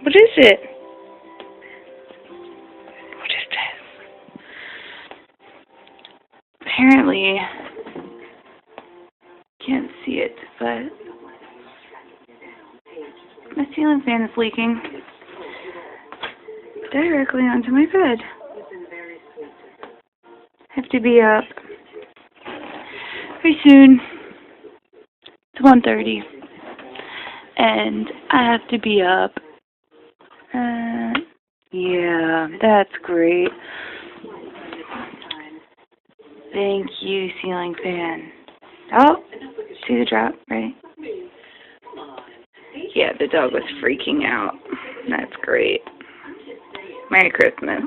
What is it? What is this? Apparently, can't see it, but my ceiling fan is leaking directly onto my bed. Have to be up very soon. It's 1:30, and I have to be up. Yeah, that's great. Thank you, ceiling fan. Oh, see the drop, right? Yeah, the dog was freaking out. That's great. Merry Christmas.